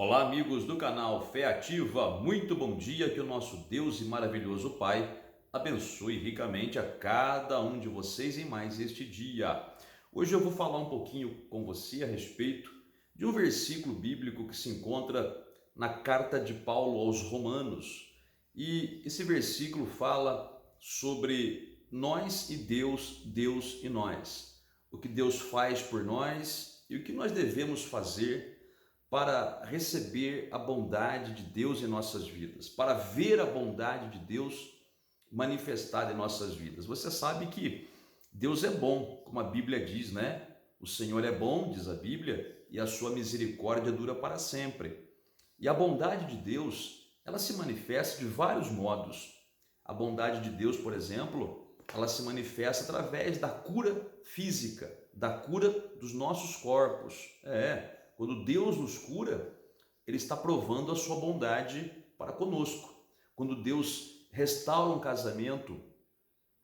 Olá, amigos do canal Fé Ativa, muito bom dia, que o nosso Deus e maravilhoso Pai abençoe ricamente a cada um de vocês em mais este dia. Hoje eu vou falar um pouquinho com você a respeito de um versículo bíblico que se encontra na carta de Paulo aos Romanos. E esse versículo fala sobre nós e Deus, Deus e nós. O que Deus faz por nós e o que nós devemos fazer para receber a bondade de Deus em nossas vidas, para ver a bondade de Deus manifestada em nossas vidas. Você sabe que Deus é bom, como a Bíblia diz, né? O Senhor é bom, diz a Bíblia, e a sua misericórdia dura para sempre. E a bondade de Deus, ela se manifesta de vários modos. A bondade de Deus, por exemplo, ela se manifesta através da cura física, da cura dos nossos corpos. Quando Deus nos cura, Ele está provando a sua bondade para conosco. Quando Deus restaura um casamento,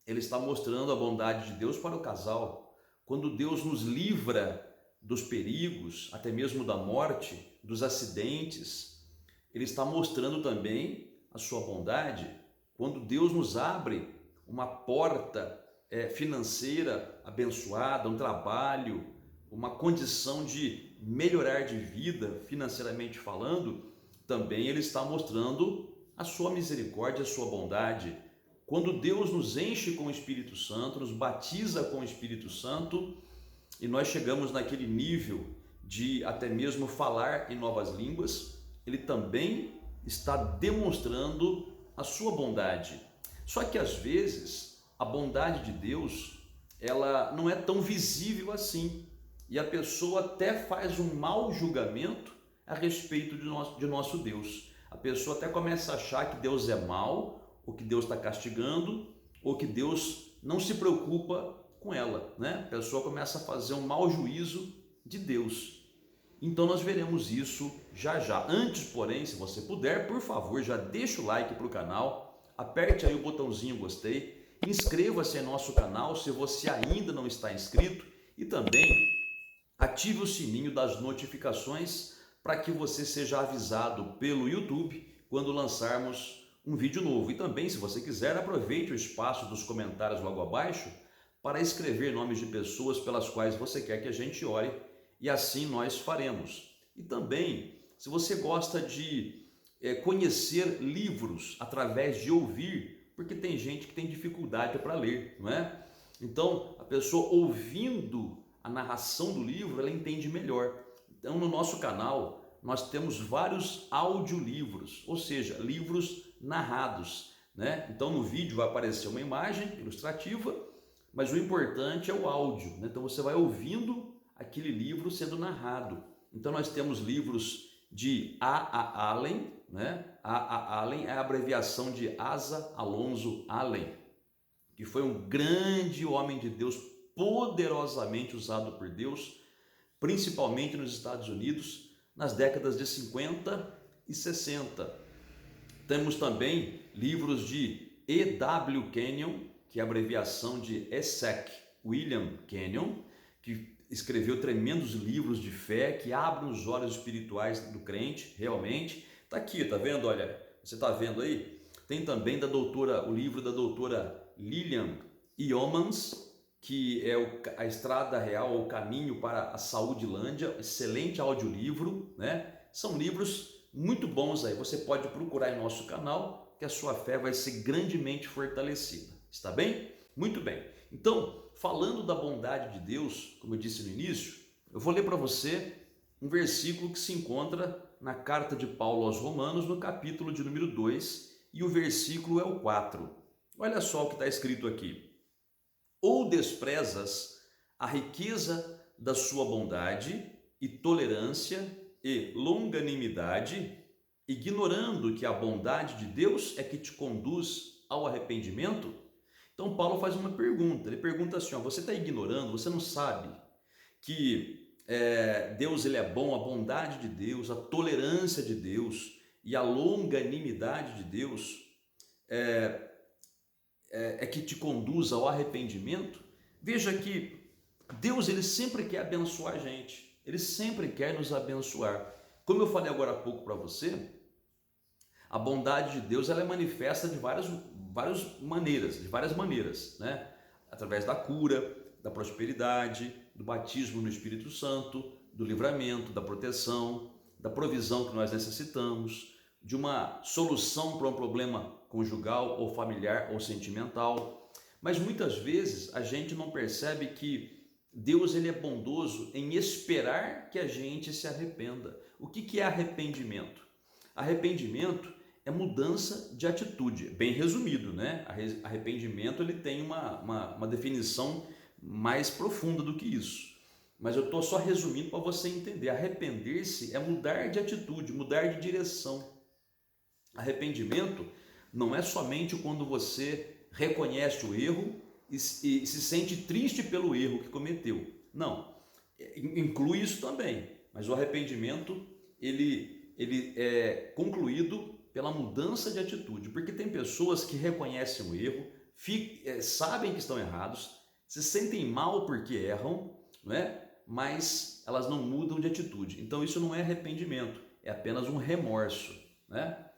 Ele está mostrando a bondade de Deus para o casal. Quando Deus nos livra dos perigos, até mesmo da morte, dos acidentes, Ele está mostrando também a sua bondade. Quando Deus nos abre uma porta financeira abençoada, um trabalho, uma condição de melhorar de vida financeiramente falando, também Ele está mostrando a sua misericórdia, a sua bondade. Quando Deus nos enche com o Espírito Santo, nos batiza com o Espírito Santo, e nós chegamos naquele nível de até mesmo falar em novas línguas, Ele também está demonstrando a sua bondade. Só que às vezes a bondade de Deus, ela não é tão visível assim, e a pessoa até faz um mau julgamento a respeito de nosso Deus. A pessoa até começa a achar que Deus é mau, ou que Deus está castigando, ou que Deus não se preocupa com ela, né? A pessoa começa a fazer um mau juízo de Deus. Então nós veremos isso já já. Antes, porém, se você puder, por favor, já deixa o like para o canal, aperte aí o botãozinho gostei, inscreva-se em nosso canal se você ainda não está inscrito e também ative o sininho das notificações para que você seja avisado pelo YouTube quando lançarmos um vídeo novo. E também, se você quiser, aproveite o espaço dos comentários logo abaixo para escrever nomes de pessoas pelas quais você quer que a gente ore, e assim nós faremos. E também, se você gosta de conhecer livros através de ouvir, porque tem gente que tem dificuldade para ler, não é? Então, a pessoa ouvindo a narração do livro, ela entende melhor. Então, no nosso canal, nós temos vários audiolivros, ou seja, livros narrados, né? Então, no vídeo vai aparecer uma imagem ilustrativa, mas o importante é o áudio, né? Então, você vai ouvindo aquele livro sendo narrado. Então, nós temos livros de A. Allen, né? A. Allen é a abreviação de Asa Alonso Allen, que foi um grande homem de Deus, poderosamente usado por Deus, principalmente nos Estados Unidos, nas décadas de 50 e 60. Temos também livros de E.W. Kenyon, que é a abreviação de ESSEC, William Kenyon, que escreveu tremendos livros de fé, que abrem os olhos espirituais do crente, realmente. Está aqui, tá vendo? Olha, você está vendo aí? Tem também o livro da doutora Lilian Yeomans, que é a Estrada Real, o Caminho para a Saúdelândia, excelente audiolivro, né? São livros muito bons aí, você pode procurar em nosso canal, que a sua fé vai ser grandemente fortalecida, está bem? Muito bem, então, falando da bondade de Deus, como eu disse no início, eu vou ler para você um versículo que se encontra na carta de Paulo aos Romanos, no capítulo de número 2, e o versículo é o 4. Olha só o que está escrito aqui. Ou desprezas a riqueza da sua bondade e tolerância e longanimidade, ignorando que a bondade de Deus é que te conduz ao arrependimento? Então Paulo faz uma pergunta, ele pergunta assim, você está ignorando, você não sabe que Deus ele é bom, a bondade de Deus, a tolerância de Deus e a longanimidade de Deus é que te conduz ao arrependimento? Veja que Deus ele sempre quer abençoar a gente, ele sempre quer nos abençoar. Como eu falei agora há pouco para você, a bondade de Deus ela é manifesta de várias maneiras, né? Através da cura, da prosperidade, do batismo no Espírito Santo, do livramento, da proteção, da provisão que nós necessitamos, de uma solução para um problema conjugal ou familiar ou sentimental. Mas muitas vezes a gente não percebe que Deus ele é bondoso em esperar que a gente se arrependa. O que é arrependimento? Arrependimento é mudança de atitude, bem resumido, né? Arrependimento ele tem uma definição mais profunda do que isso, mas eu estou só resumindo para você entender. Arrepender-se é mudar de atitude, mudar de direção. Arrependimento não é somente quando você reconhece o erro e se sente triste pelo erro que cometeu. Não, inclui isso também, mas o arrependimento ele é concluído pela mudança de atitude, porque tem pessoas que reconhecem o erro, sabem que estão errados, se sentem mal porque erram, né? Mas elas não mudam de atitude. Então isso não é arrependimento, é apenas um remorso, né?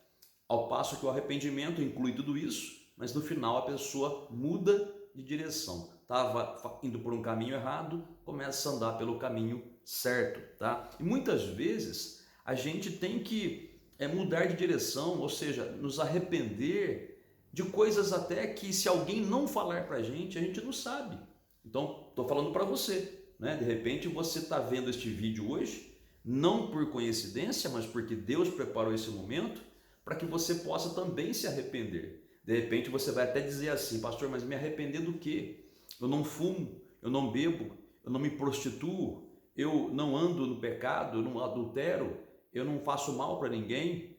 Ao passo que o arrependimento inclui tudo isso, mas no final a pessoa muda de direção. Estava indo por um caminho errado, começa a andar pelo caminho certo, tá? E muitas vezes a gente tem que mudar de direção, ou seja, nos arrepender de coisas até que se alguém não falar para a gente não sabe. Então, estou falando para você, né? De repente você está vendo este vídeo hoje, não por coincidência, mas porque Deus preparou esse momento para que você possa também se arrepender. De repente você vai até dizer assim: pastor, mas me arrepender do quê? Eu não fumo, eu não bebo, eu não me prostituo, eu não ando no pecado, eu não adultero, eu não faço mal para ninguém.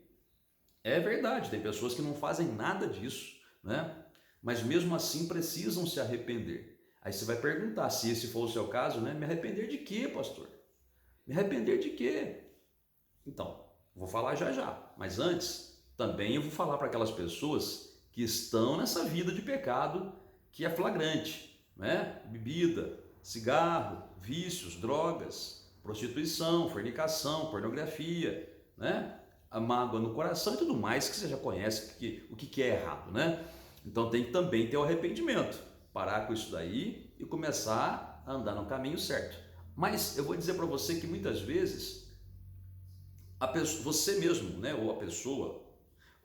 É verdade, tem pessoas que não fazem nada disso, né? Mas mesmo assim precisam se arrepender. Aí você vai perguntar, se esse for o seu caso, né? Me arrepender de quê, pastor? Me arrepender de quê? Então, vou falar já, mas antes também eu vou falar para aquelas pessoas que estão nessa vida de pecado que é flagrante, né? Bebida, cigarro, vícios, drogas, prostituição, fornicação, pornografia, né? A mágoa no coração e tudo mais que você já conhece o que é errado, né? Então tem que também ter o arrependimento, parar com isso daí e começar a andar no caminho certo. Mas eu vou dizer para você que muitas vezes você mesmo, né, ou a pessoa,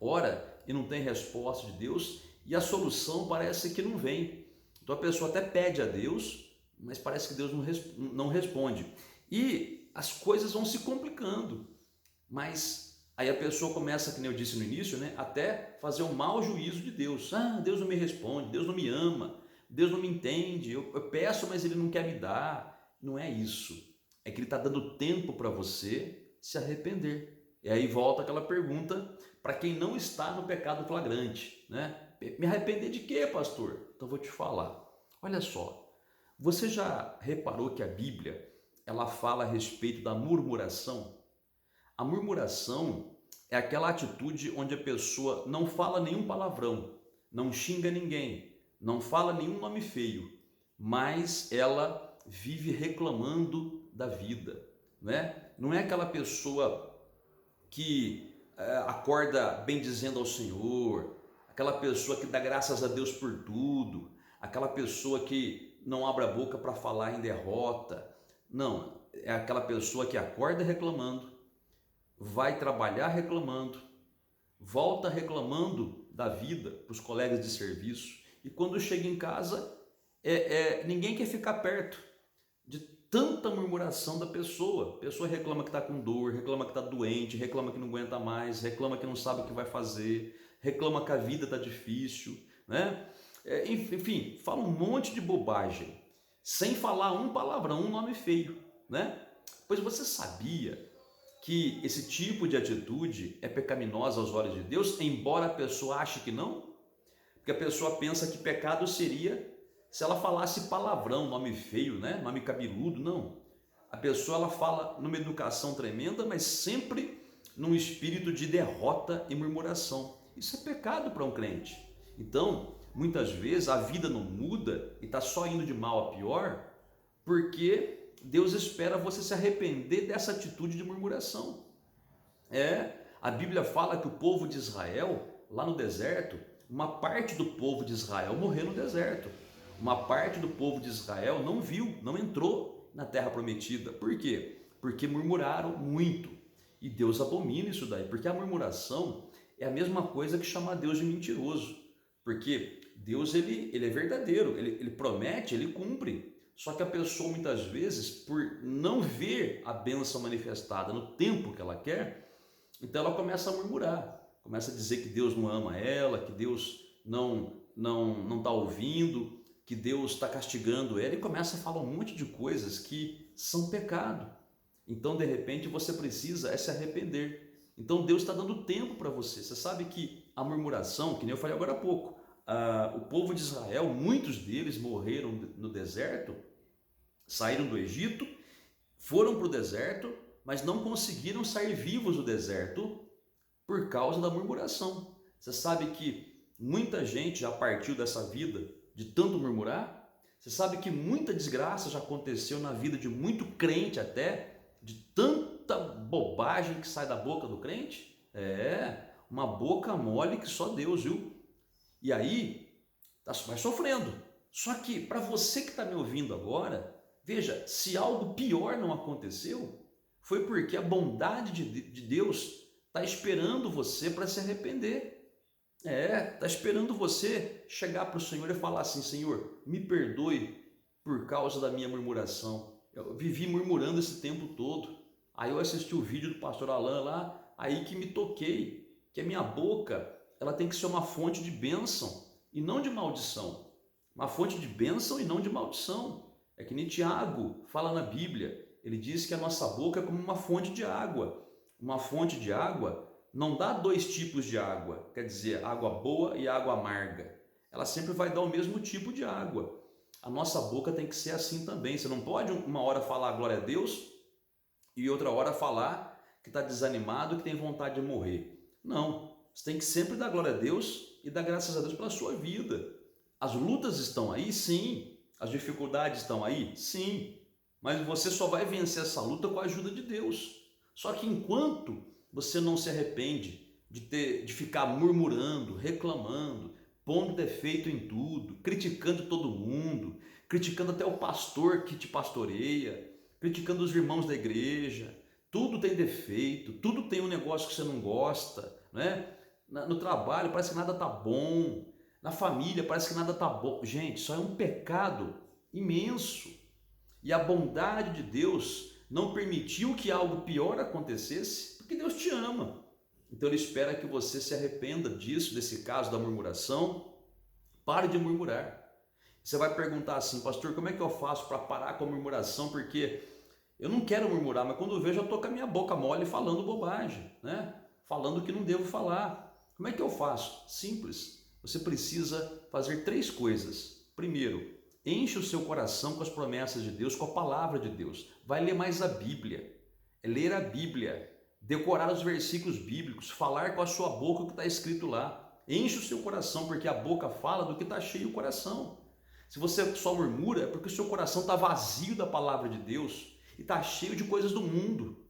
ora e não tem resposta de Deus e a solução parece que não vem. Então a pessoa até pede a Deus, mas parece que Deus não responde. E as coisas vão se complicando, mas aí a pessoa começa, que nem eu disse no início, né, até fazer um mau juízo de Deus. Ah, Deus não me responde, Deus não me ama, Deus não me entende, eu peço, mas Ele não quer me dar. Não é isso, é que Ele está dando tempo para você se arrepender. E aí volta aquela pergunta para quem não está no pecado flagrante, né? Me arrepender de quê, pastor? Então vou te falar. Olha só, você já reparou que a Bíblia ela fala a respeito da murmuração? A murmuração é aquela atitude onde a pessoa não fala nenhum palavrão, não xinga ninguém, não fala nenhum nome feio, mas ela vive reclamando da vida, né? Não é aquela pessoa que acorda bendizendo ao Senhor, aquela pessoa que dá graças a Deus por tudo, aquela pessoa que não abre a boca para falar em derrota. Não, é aquela pessoa que acorda reclamando, vai trabalhar reclamando, volta reclamando da vida para os colegas de serviço e quando chega em casa ninguém quer ficar perto de tanta murmuração da pessoa. A pessoa reclama que está com dor, reclama que está doente, reclama que não aguenta mais, reclama que não sabe o que vai fazer, reclama que a vida está difícil, né? Enfim, fala um monte de bobagem, sem falar um palavrão, um nome feio, né? Pois você sabia que esse tipo de atitude é pecaminosa aos olhos de Deus, embora a pessoa ache que não? Porque a pessoa pensa que pecado seria se ela falasse palavrão, nome feio, né? Nome cabeludo, não. A pessoa ela fala numa educação tremenda, mas sempre num espírito de derrota e murmuração. Isso é pecado para um crente. Então, muitas vezes a vida não muda e está só indo de mal a pior, porque Deus espera você se arrepender dessa atitude de murmuração. A Bíblia fala que o povo de Israel, lá no deserto, uma parte do povo de Israel morreu no deserto. Uma parte do povo de Israel não viu, não entrou na terra prometida. Por quê? Porque murmuraram muito. E Deus abomina isso daí, porque a murmuração é a mesma coisa que chamar Deus de mentiroso. Porque Deus ele é verdadeiro, ele promete, ele cumpre. Só que a pessoa muitas vezes, por não ver a bênção manifestada no tempo que ela quer, então ela começa a murmurar, começa a dizer que Deus não ama ela, que Deus não está ouvindo, que Deus está castigando ela, e começa a falar um monte de coisas que são pecado. Então, de repente, você precisa se arrepender. Então, Deus está dando tempo para você. Você sabe que a murmuração, que nem eu falei agora há pouco, o povo de Israel, muitos deles morreram no deserto, saíram do Egito, foram para o deserto, mas não conseguiram sair vivos do deserto por causa da murmuração. Você sabe que muita gente já partiu dessa vida de tanto murmurar? Você sabe que muita desgraça já aconteceu na vida de muito crente até, de tanta bobagem que sai da boca do crente? Uma boca mole que só Deus, viu? E aí, vai sofrendo. Só que para você que está me ouvindo agora, veja, se algo pior não aconteceu, foi porque a bondade de Deus está esperando você para se arrepender. Está esperando você chegar para o Senhor e falar assim: Senhor, me perdoe por causa da minha murmuração. Eu vivi murmurando esse tempo todo. Aí eu assisti o vídeo do pastor Alan lá, aí que me toquei, que a minha boca, ela tem que ser uma fonte de bênção e não de maldição. Uma fonte de bênção e não de maldição. É que nem Tiago fala na Bíblia. Ele diz que a nossa boca é como uma fonte de água. Uma fonte de água não dá dois tipos de água, quer dizer, água boa e água amarga. Ela sempre vai dar o mesmo tipo de água. A nossa boca tem que ser assim também. Você não pode uma hora falar glória a Deus e outra hora falar que está desanimado, que tem vontade de morrer. Não, você tem que sempre dar glória a Deus e dar graças a Deus pela sua vida. As lutas estão aí? Sim. As dificuldades estão aí? Sim. Mas você só vai vencer essa luta com a ajuda de Deus. Só que enquanto você não se arrepende de ficar murmurando, reclamando, pondo defeito em tudo, criticando todo mundo, criticando até o pastor que te pastoreia, criticando os irmãos da igreja, tudo tem defeito, tudo tem um negócio que você não gosta, né? No trabalho parece que nada tá bom, na família parece que nada tá bom. Gente, isso é um pecado imenso. E a bondade de Deus não permitiu que algo pior acontecesse, porque Deus te ama. Então Ele espera que você se arrependa disso, desse caso da murmuração. Pare de murmurar. Você vai perguntar assim: pastor, como é que eu faço para parar com a murmuração? Porque eu não quero murmurar, mas quando eu vejo eu estou com a minha boca mole falando bobagem, né? Falando o que não devo falar. Como é que eu faço? Simples. Você precisa fazer 3 coisas. Primeiro, enche o seu coração com as promessas de Deus, com a palavra de Deus. Vai ler mais a Bíblia. É ler a Bíblia, decorar os versículos bíblicos, falar com a sua boca o que está escrito lá. Enche o seu coração, porque a boca fala do que está cheio o coração. Se você só murmura, é porque o seu coração está vazio da palavra de Deus e está cheio de coisas do mundo.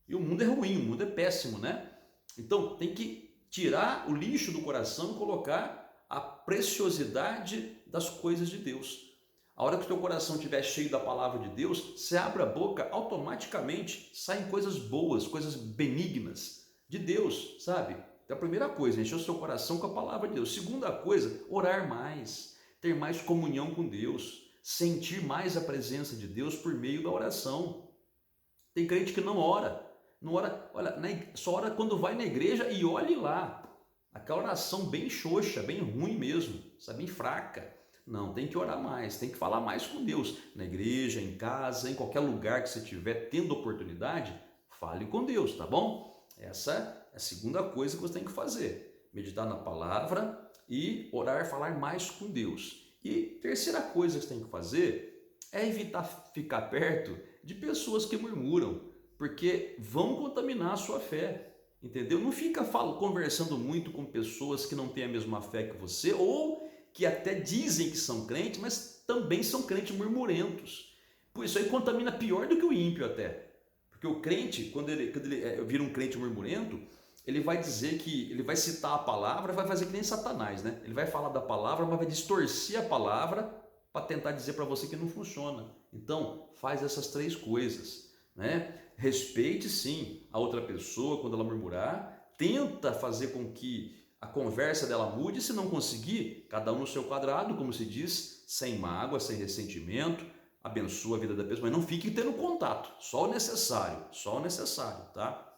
E o mundo é ruim, o mundo é péssimo, né? Então tem que tirar o lixo do coração e colocar a preciosidade das coisas de Deus. A hora que o teu coração estiver cheio da palavra de Deus, você abre a boca, automaticamente saem coisas boas, coisas benignas de Deus, sabe? Então a primeira coisa, encher o seu coração com a palavra de Deus. Segunda coisa, orar mais, ter mais comunhão com Deus, sentir mais a presença de Deus por meio da oração. Tem crente que não ora, olha, só ora quando vai na igreja e olhe lá. Aquela oração bem xoxa, bem ruim mesmo, sabe? Bem fraca. Não, tem que orar mais, tem que falar mais com Deus. Na igreja, em casa, em qualquer lugar que você estiver tendo oportunidade, fale com Deus, tá bom? Essa é a segunda coisa que você tem que fazer. Meditar na palavra e orar, falar mais com Deus. E terceira coisa que você tem que fazer é evitar ficar perto de pessoas que murmuram, porque vão contaminar a sua fé, entendeu? Não fica conversando muito com pessoas que não têm a mesma fé que você, ou que até dizem que são crentes, mas também são crentes murmurentos. Por isso aí contamina pior do que o ímpio até. Porque Porque o crente, quando ele vira um crente murmurento, ele vai dizer que, ele vai citar a palavra, vai fazer que nem Satanás, né? Ele vai falar da palavra, mas vai distorcer a palavra para tentar dizer para você que não funciona. Então, faz essas três coisas, né? Respeite sim a outra pessoa quando ela murmurar, tenta fazer com que a conversa dela mude, se não conseguir, cada um no seu quadrado, como se diz, sem mágoa, sem ressentimento, abençoa a vida da pessoa, mas não fique tendo contato, só o necessário, tá?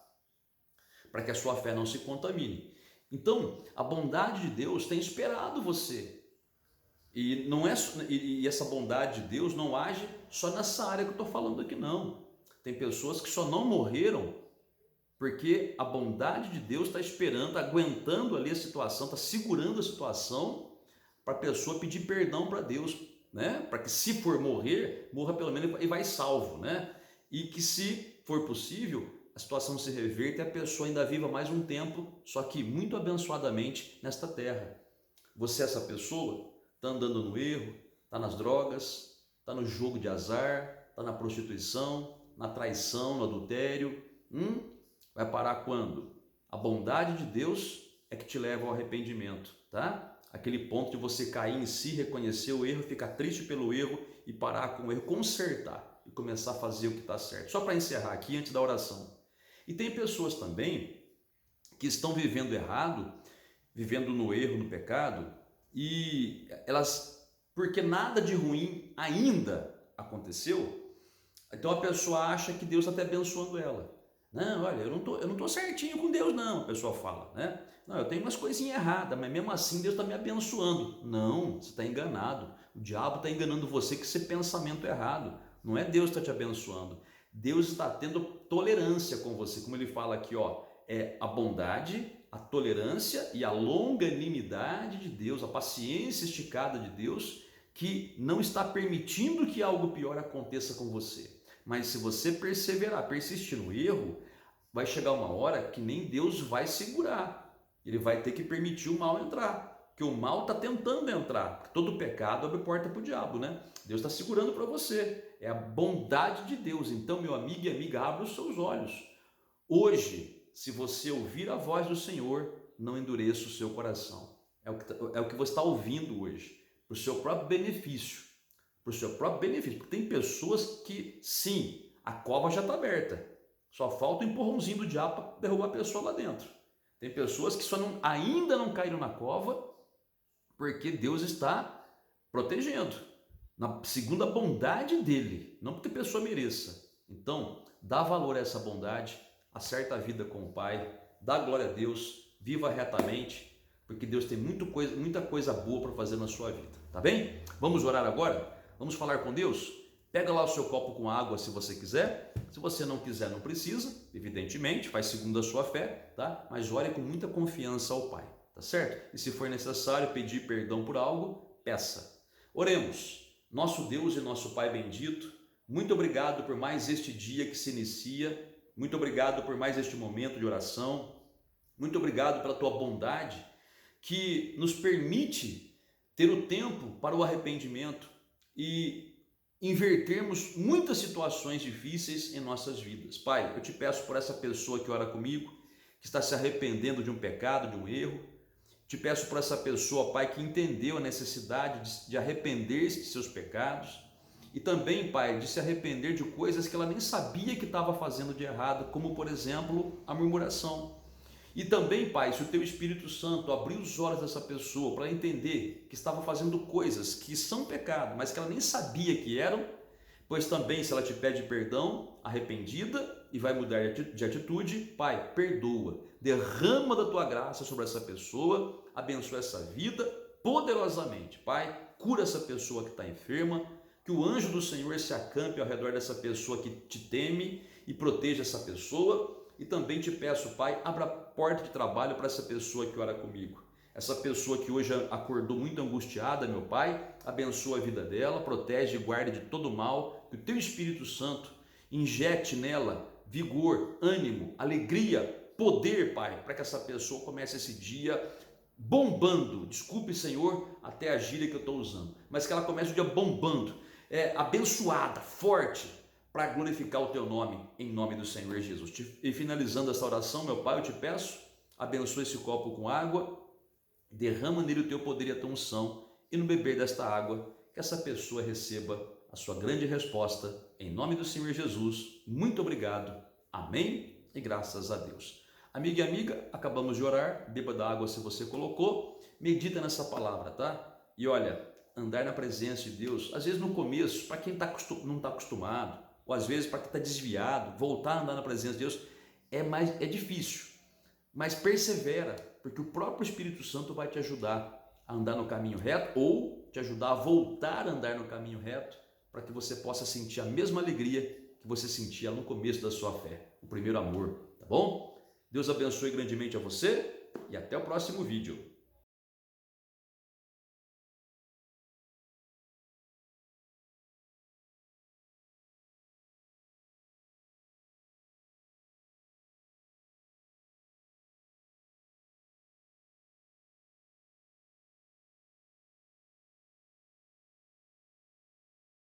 Para que a sua fé não se contamine. Então, a bondade de Deus tem esperado você. E, não é, e essa bondade de Deus não age só nessa área que eu estou falando aqui, não. Tem pessoas que só não morreram porque a bondade de Deus está esperando, aguentando ali a situação, está segurando a situação para a pessoa pedir perdão para Deus, né? Para que, se for morrer, morra pelo menos e vai salvo, né? E que, se for possível, a situação se reverta e a pessoa ainda viva mais um tempo, só que muito abençoadamente nesta terra. Você é essa pessoa? Está andando no erro, está nas drogas, está no jogo de azar, está na prostituição, na traição, no adultério. Vai parar quando? A bondade de Deus é que te leva ao arrependimento, tá? Aquele ponto de você cair em si, reconhecer o erro, ficar triste pelo erro e parar com o erro, consertar e começar a fazer o que está certo. Só para encerrar aqui, antes da oração. E tem pessoas também que estão vivendo errado, vivendo no erro, no pecado, e elas, porque nada de ruim ainda aconteceu, então a pessoa acha que Deus está até abençoando ela. Não, olha, eu não tô certinho com Deus não, a pessoa fala, né? Não, eu tenho umas coisinhas erradas, mas mesmo assim Deus está me abençoando. Não, você está enganado. O diabo está enganando você com esse pensamento errado. Não é Deus que está te abençoando. Deus está tendo tolerância com você, como ele fala aqui, ó, é a bondade, a tolerância e a longanimidade de Deus, a paciência esticada de Deus, que não está permitindo que algo pior aconteça com você. Mas se você perseverar, persistir no erro, vai chegar uma hora que nem Deus vai segurar. Ele vai ter que permitir o mal entrar, porque o mal está tentando entrar. Porque todo pecado abre porta para o diabo, né? Deus está segurando para você. É a bondade de Deus. Então, meu amigo e amiga, abra os seus olhos. Hoje, se você ouvir a voz do Senhor, não endureça o seu coração. É o que você está ouvindo hoje, para o seu próprio benefício. Para o seu próprio benefício. Porque tem pessoas que, sim, a cova já está aberta. Só falta o empurrãozinho do diabo para derrubar a pessoa lá dentro. Tem pessoas que ainda não caíram na cova porque Deus está protegendo. Segundo a bondade dele, não porque a pessoa mereça. Então, dá valor a essa bondade, acerta a vida com o Pai, dá glória a Deus, viva retamente, porque Deus tem muita coisa boa para fazer na sua vida, tá bem? Vamos orar agora? Vamos falar com Deus? Pega lá o seu copo com água se você quiser. Se você não quiser, não precisa, evidentemente, faz segundo a sua fé, tá? Mas ore com muita confiança ao Pai, tá certo? E se for necessário pedir perdão por algo, peça. Oremos. Nosso Deus e nosso Pai bendito, muito obrigado por mais este dia que se inicia, muito obrigado por mais este momento de oração, muito obrigado pela tua bondade que nos permite ter o tempo para o arrependimento e invertermos muitas situações difíceis em nossas vidas. Pai, eu te peço por essa pessoa que ora comigo, que está se arrependendo de um pecado, de um erro. Te peço por essa pessoa, Pai, que entendeu a necessidade de arrepender-se de seus pecados e também, Pai, de se arrepender de coisas que ela nem sabia que estava fazendo de errado, como, por exemplo, a murmuração. E também, Pai, se o Teu Espírito Santo abrir os olhos dessa pessoa para entender que estava fazendo coisas que são pecado, mas que ela nem sabia que eram, pois também, se ela te pede perdão, arrependida e vai mudar de atitude, Pai, perdoa, derrama da Tua graça sobre essa pessoa, abençoa essa vida poderosamente. Pai, cura essa pessoa que está enferma, que o anjo do Senhor se acampe ao redor dessa pessoa que te teme e proteja essa pessoa. E também te peço, Pai, abra a porta de trabalho para essa pessoa que ora comigo. Essa pessoa que hoje acordou muito angustiada, meu Pai, abençoa a vida dela, protege e guarde de todo mal, que o Teu Espírito Santo injete nela vigor, ânimo, alegria, poder, Pai, para que essa pessoa comece esse dia bombando. Desculpe, Senhor, até a gíria que eu estou usando, mas que ela comece o dia bombando, abençoada, forte, para glorificar o teu nome, em nome do Senhor Jesus. E finalizando essa oração, meu Pai, eu te peço, abençoa esse copo com água, derrama nele o teu poder e a tua unção, e no beber desta água, que essa pessoa receba a sua grande resposta, em nome do Senhor Jesus. Muito obrigado. Amém e graças a Deus. Amigo e amiga, acabamos de orar, beba da água se você colocou, medita nessa palavra, tá? E olha, andar na presença de Deus, às vezes no começo, para quem não está acostumado, ou às vezes para quem está desviado, voltar a andar na presença de Deus é difícil, mas persevera, porque o próprio Espírito Santo vai te ajudar a andar no caminho reto ou te ajudar a voltar a andar no caminho reto, para que você possa sentir a mesma alegria que você sentia no começo da sua fé, o primeiro amor, tá bom? Deus abençoe grandemente a você e até o próximo vídeo.